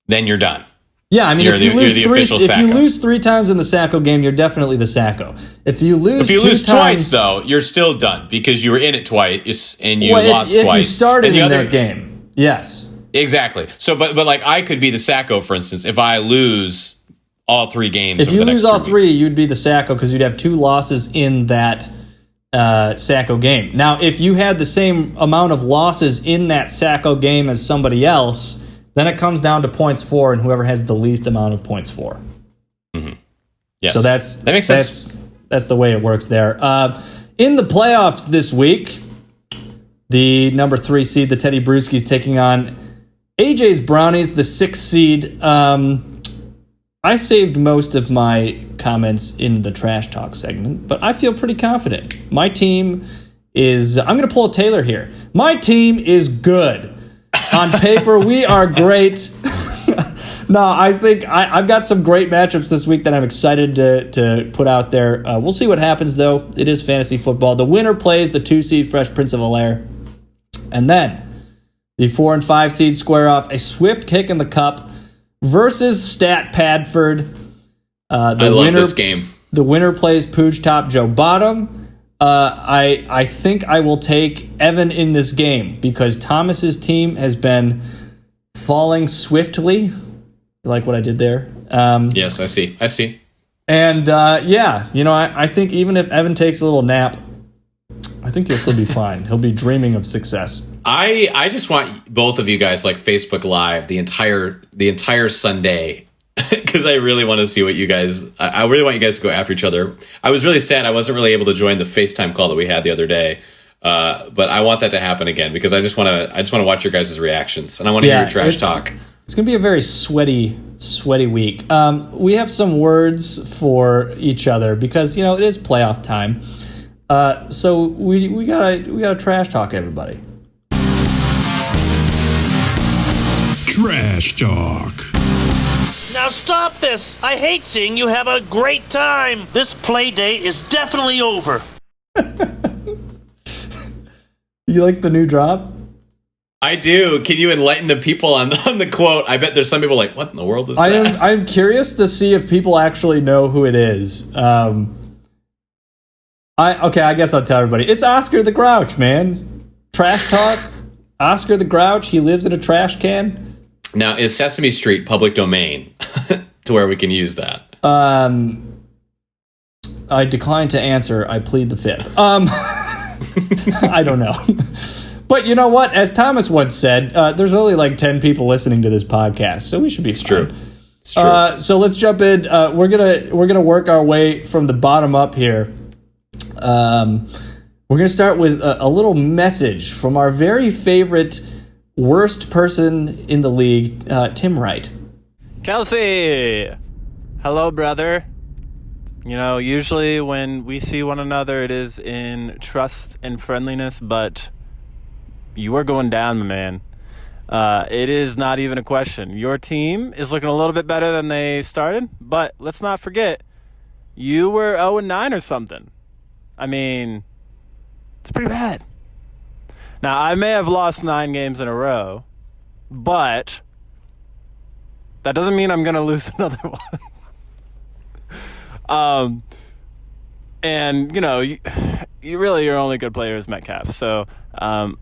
then you're done. Yeah, I mean, if you lose 3 times in the Sacco game, you're definitely the Sacco. If you lose twice, though, you're still done because you were in it twice and you lost twice. If you started in that game, yes. Exactly. So, but I could be the Sacco, for instance, if I lose all 3 games. If you lose all 3, you'd be the Sacco because you'd have 2 losses in that Sacco game. Now, if you had the same amount of losses in that Sacco game as somebody else, then it comes down to points for, and whoever has the least amount of points for. Mm-hmm. Yes. So that makes sense. That's the way it works there. In the playoffs this week, the number 3 seed, the Teddy Brewskis, taking on AJ's Brownies, the 6 seed. I saved most of my comments in the trash talk segment, but I feel pretty confident. My team is... I'm going to pull a Taylor here. My team is good. On paper, we are great. No, I think I've got some great matchups this week that I'm excited to put out there. We'll see what happens, though. It is fantasy football. The winner plays the 2 seed Fresh Prince of Bel-Air. And then the 4 and 5 seed square off a swift kick in the cup versus Stat Padford. I love this game. The winner plays Pooch Top Joe Bottom. I think I will take Evan in this game because Thomas's team has been falling swiftly. You like what I did there? Yes, I see. And I think even if Evan takes a little nap, I think he'll still be fine. He'll be dreaming of success. I just want both of you guys Facebook Live the entire Sunday because I really want to see what you guys. I really want you guys to go after each other. I was really sad I wasn't really able to join the FaceTime call that we had the other day, but I want that to happen again because I just want to watch your guys' reactions and I want to hear your trash talk. It's gonna be a very sweaty week. We have some words for each other because it is playoff time. So we gotta trash talk everybody. Trash talk. Now stop this! I hate seeing you have a great time! This play day is definitely over. You like the new drop? I do. Can you enlighten the people on the quote? I bet there's some people what in the world is that? I'm curious to see if people actually know who it is. I guess I'll tell everybody. It's Oscar the Grouch, man. Trash talk. Oscar the Grouch. He lives in a trash can. Now, is Sesame Street public domain? to where we can use that? I decline to answer. I plead the fifth. I don't know. But you know what? As Thomas once said, there's only like 10 people listening to this podcast, so we should be fine. True. It's true. So let's jump in. We're gonna work our way from the bottom up here. We're gonna start with a little message from our very favorite worst person in the league, Tim Wright. Kelsey, hello, brother. You know, usually when we see one another, it is in trust and friendliness, but you are going down, my man. It is not even a question. Your team is looking a little bit better than they started, but let's not forget, you were 0-9 or something. I mean, it's pretty bad. Now, I may have lost 9 games in a row, but that doesn't mean I'm going to lose another one. And you know, you really, your only good player is Metcalf. So I'm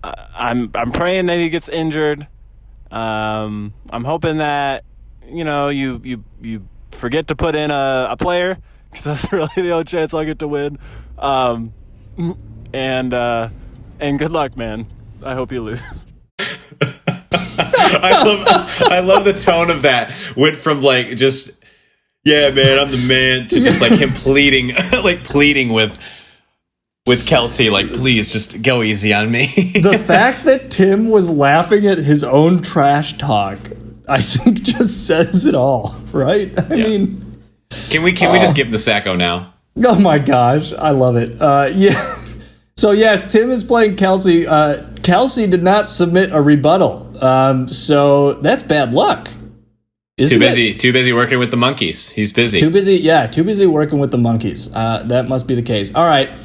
praying that he gets injured. I'm hoping that you forget to put in a player, because that's really the only chance I'll get to win. And good luck, man. I hope you lose. I love the tone of that. Went from like just, yeah, man, I'm the man, to just like him pleading with Kelsey, like, please just go easy on me. The fact that Tim was laughing at his own trash talk, I think, just says it all, right? I mean, can we just give him the Sacco now? Oh my gosh, I love it. Yeah. So yes, Tim is playing Kelsey. Kelsey did not submit a rebuttal, so that's bad luck. He's too busy working with the monkeys. He's busy. Too busy working with the monkeys. That must be the case. All right.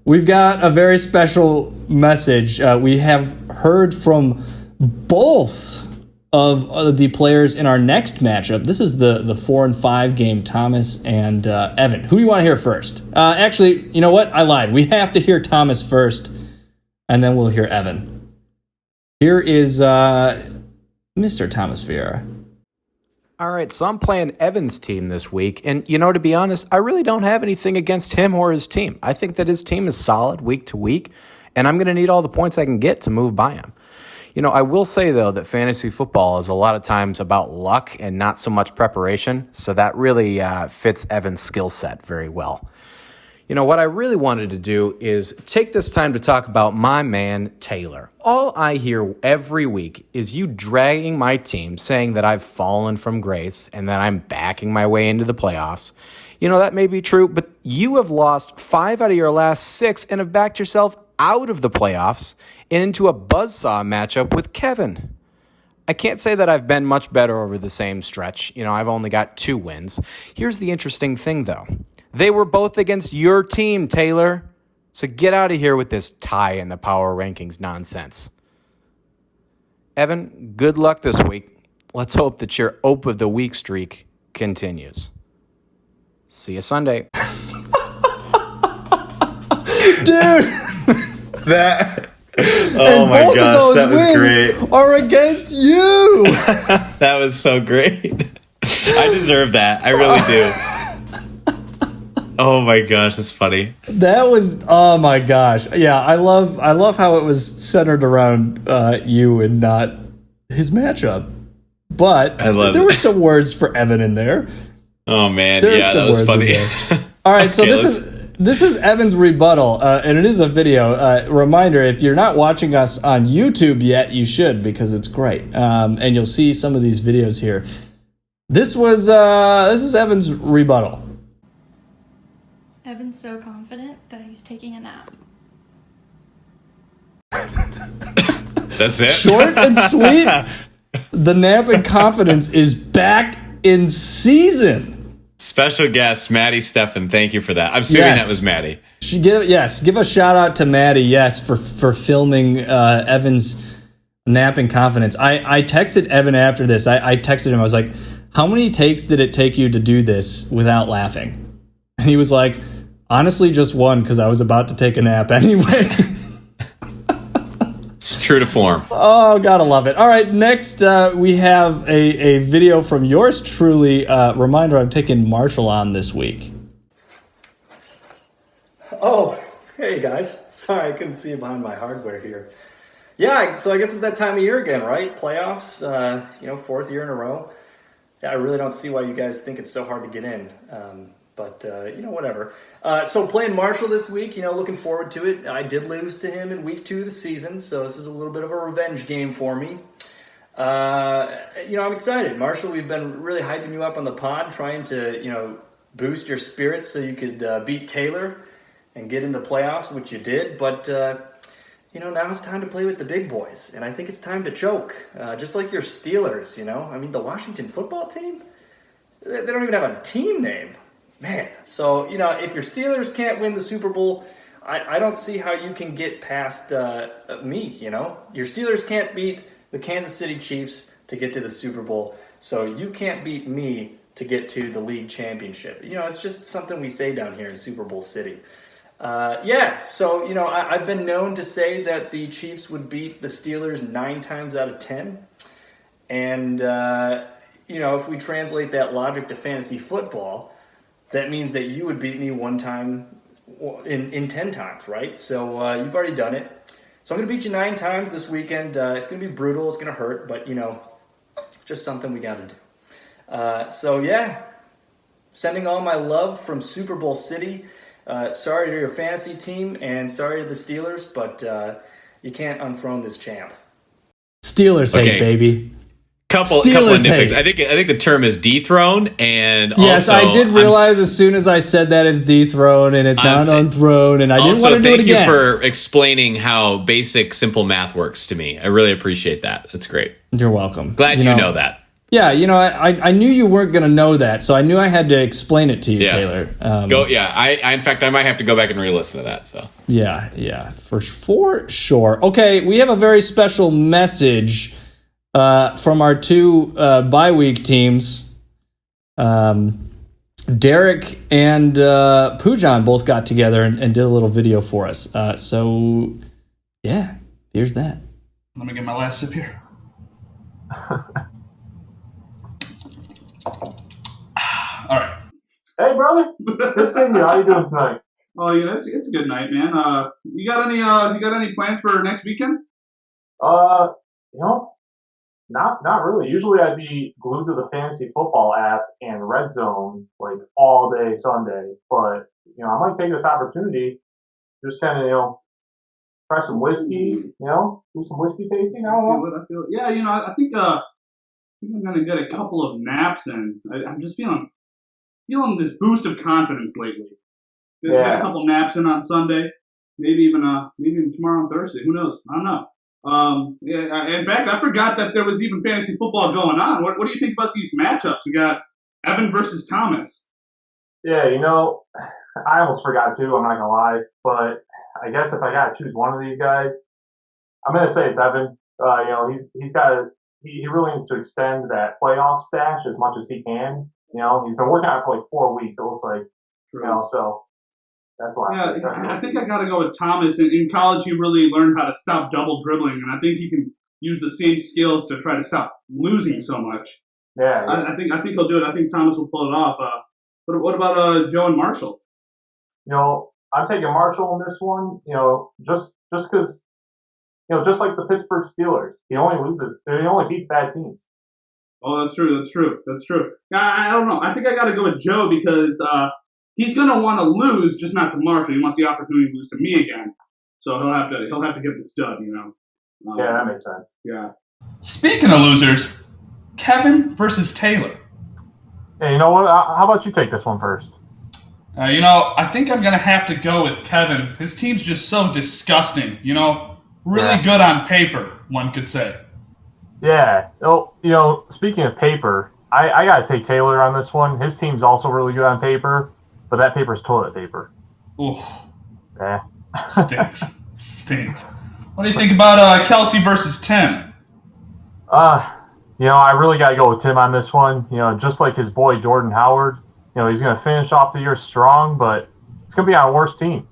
We've got a very special message. We have heard from both of the players in our next matchup. This is the 4-5 game, Thomas and Evan. Who do you want to hear first? Actually, you know what? I lied. We have to hear Thomas first, and then we'll hear Evan. Here is Mr. Thomas Vieira. All right, so I'm playing Evan's team this week, and to be honest, I really don't have anything against him or his team. I think that his team is solid week to week, and I'm going to need all the points I can get to move by him. I will say, though, that fantasy football is a lot of times about luck and not so much preparation, so that really fits Evan's skill set very well. What I really wanted to do is take this time to talk about my man, Taylor. All I hear every week is you dragging my team, saying that I've fallen from grace and that I'm backing my way into the playoffs. That may be true, but you have lost 5 out of your last 6 and have backed yourself out of the playoffs and into a buzzsaw matchup with Kevin. I can't say that I've been much better over the same stretch. I've only got 2 wins. Here's the interesting thing, though. They were both against your team, Taylor. So get out of here with this tie in the power rankings nonsense. Evan, good luck this week. Let's hope that your Ope of the Week streak continues. See you Sunday. Dude! Oh my gosh, that was great. Are against you. That was so great. I deserve that. I really do. Oh my gosh, that's funny. That was, oh my gosh. Yeah, I love how it was centered around you and not his matchup. But there were some words for Evan in there. Oh man, yeah, that was funny. All right, so this is Evan's rebuttal, and it is a video. Reminder, if you're not watching us on YouTube yet, you should, because it's great. And you'll see some of these videos here. This is Evan's rebuttal. Evan's so confident that he's taking a nap. That's it? Short and sweet. The nap and confidence is back in season. Special guest, Maddie Steffen. Thank you for that. I'm assuming that was Maddie. Give a shout out to Maddie, for filming Evan's nap and confidence. I texted Evan after this. I texted him. I was like, how many takes did it take you to do this without laughing? And he was like, honestly, just one, because I was about to take a nap anyway. It's true to form. Oh, gotta love it. All right, next we have a video from yours truly. Reminder, I'm taking Marshall on this week. Oh, hey guys. Sorry, I couldn't see you behind my hardware here. Yeah, so I guess it's that time of year again, right? Playoffs, fourth year in a row. Yeah, I really don't see why you guys think it's so hard to get in. But whatever. So playing Marshall this week, looking forward to it. I did lose to him in week 2 of the season, so this is a little bit of a revenge game for me. I'm excited. Marshall, we've been really hyping you up on the pod, trying to, boost your spirits so you could beat Taylor and get in the playoffs, which you did. But, now it's time to play with the big boys, and I think it's time to choke. Just like your Steelers, the Washington football team, they don't even have a team name. Man, so, if your Steelers can't win the Super Bowl, I don't see how you can get past me, Your Steelers can't beat the Kansas City Chiefs to get to the Super Bowl, so you can't beat me to get to the league championship. It's just something we say down here in Super Bowl City. I've been known to say that the Chiefs would beat the Steelers 9 times out of 10. And, if we translate that logic to fantasy football, that means that you would beat me 1 time in 10 times, right? So you've already done it. So I'm going to beat you 9 times this weekend. It's going to be brutal. It's going to hurt, but, just something we got to do. Sending all my love from Super Bowl City. Sorry to your fantasy team and sorry to the Steelers, but you can't unthrone this champ. Steelers hate, baby. Couple of nitpicks. I think the term is dethrone, and yes, also, I did realize as soon as I said that it's dethrone and it's not unthrown, and I didn't want to do it again. Thank you for explaining how basic, simple math works to me. I really appreciate that. That's great. You're welcome. Glad you know that. Yeah, I knew you weren't going to know that, so I knew I had to explain it to you, Taylor. I in fact, I might have to go back and re-listen to that. So yeah, for sure. Okay, we have a very special message from our 2 bye week teams. Derek and Pujan both got together and did a little video for us. Here's that. Let me get my last sip here. All right. Hey, brother. Good seeing you. How you doing tonight? Oh, it's a good night, man. You got any plans for next weekend? Not really. Usually I'd be glued to the fantasy football app and Red Zone like all day Sunday, but I might take this opportunity, just kind of try some whiskey, do some whiskey tasting. I feel it. Yeah, I think I'm gonna get a couple of naps in. I'm just feeling this boost of confidence lately. Get a couple naps in on Sunday, maybe even tomorrow on Thursday. Who knows? I don't know. In fact, I forgot that there was even fantasy football going on. What do you think about these matchups? We got Evan versus Thomas. Yeah, I almost forgot too. I'm not gonna lie, but I guess if I gotta choose one of these guys, I'm gonna say it's Evan. He really needs to extend that playoff stash as much as he can. He's been working on it for like 4 weeks. It looks like, so that's why. Yeah, I think I got to go with Thomas. In college, he really learned how to stop double dribbling, and I think he can use the same skills to try to stop losing so much. Yeah. I think he'll do it. I think Thomas will pull it off. What about Joe and Marshall? I'm taking Marshall in this one. Just because. Just like the Pittsburgh Steelers, he only beats bad teams. Oh, that's true. I don't know. I think I got to go with Joe because he's going to want to lose, just not to Marshall. He wants the opportunity to lose to me again, so he'll have to get this done. Yeah, that makes sense. Yeah. Speaking of losers, Kevin versus Taylor. Hey, you know what? How about you take this one first? I think I'm going to have to go with Kevin. His team's just so disgusting, Really good on paper, one could say. Yeah. Speaking of paper, I got to take Taylor on this one. His team's also really good on paper, but that paper's toilet paper. Ooh. Yeah. Stinks. What do you think about Kelsey versus Tim? I really got to go with Tim on this one. Just like his boy Jordan Howard, he's going to finish off the year strong, but it's going to be on a worse team.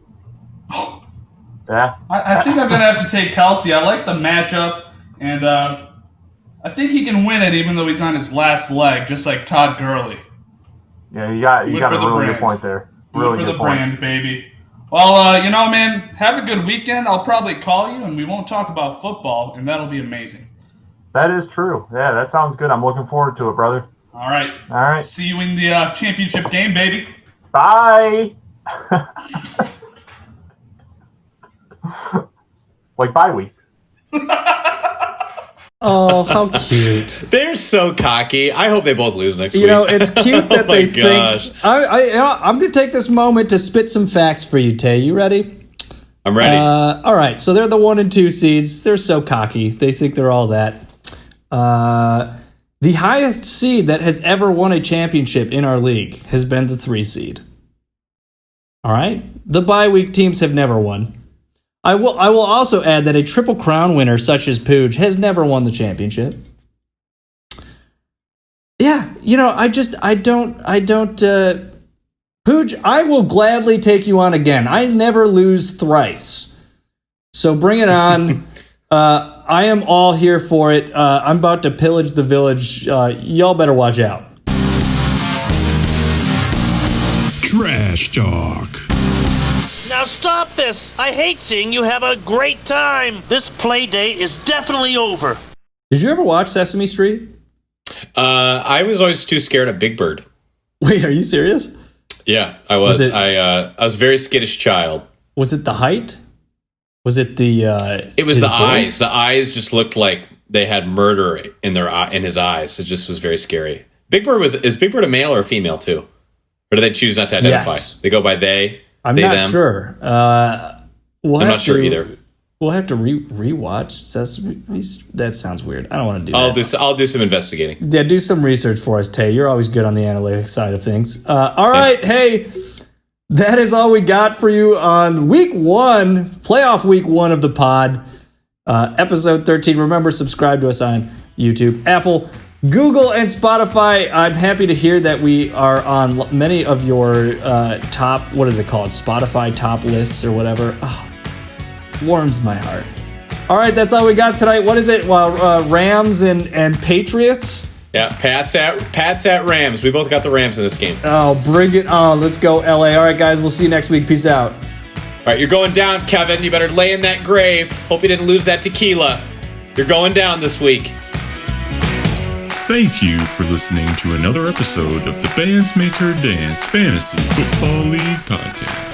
Yeah. I think I'm going to have to take Kelsey. I like the matchup, and I think he can win it even though he's on his last leg, just like Todd Gurley. Yeah, you got a really good point there. Really for good the point. brand, baby. Well, man, have a good weekend. I'll probably call you, and we won't talk about football, and that'll be amazing. That is true. Yeah, that sounds good. I'm looking forward to it, brother. All right. All right. See you in the championship game, baby. Bye. Like bye week. Oh, how cute. They're so cocky. I hope they both lose next week. You know, it's cute that they gosh. think. I'm going to take this moment to spit some facts for you, Tay. You ready? I'm ready. All right. So they're the 1 and 2 seeds. They're so cocky. They think they're all that. The highest seed that has ever won a championship in our league has been the 3 seed. All right? The bye week teams have never won. I will also add that a Triple Crown winner such as Pooj has never won the championship. Yeah, you know, I don't Pooj, I will gladly take you on again. I never lose thrice. So bring it on. I am all here for it. I'm about to pillage the village. Y'all better watch out. Trash talk. Now stop this! I hate seeing you have a great time! This play day is definitely over. Did you ever watch Sesame Street? I was always too scared of Big Bird. Wait, are you serious? Yeah, I was. I was a very skittish child. Was it the height? Was it the? It was the eyes. The eyes just looked like they had murder in his eyes. It just was very scary. Big Bird is Big Bird a male or a female too, or do they choose not to identify? Yes. They go by they. I'm they, not them. sure. I'm not sure either. We'll have to rewatch Sesame. That sounds weird. I don't want to do that. I'll do some investigating. Yeah, do some research for us, Tay. You're always good on the analytics side of things. All right, hey, that is all we got for you on week 1, playoff week 1 of the pod, episode 13. Remember, subscribe to us on YouTube, Apple, Google, and Spotify. I'm happy to hear that we are on many of your top, what is it called, Spotify top lists or whatever. Oh, warms my heart. All right, that's all we got tonight. What is it? Rams and Patriots? Yeah, Pat's at Rams. We both got the Rams in this game. Oh, bring it on. Let's go, LA. All right, guys, we'll see you next week. Peace out. All right, you're going down, Kevin. You better lay in that grave. Hope you didn't lose that tequila. You're going down this week. Thank you for listening to another episode of the Bands Make Her Dance Fantasy Football League podcast.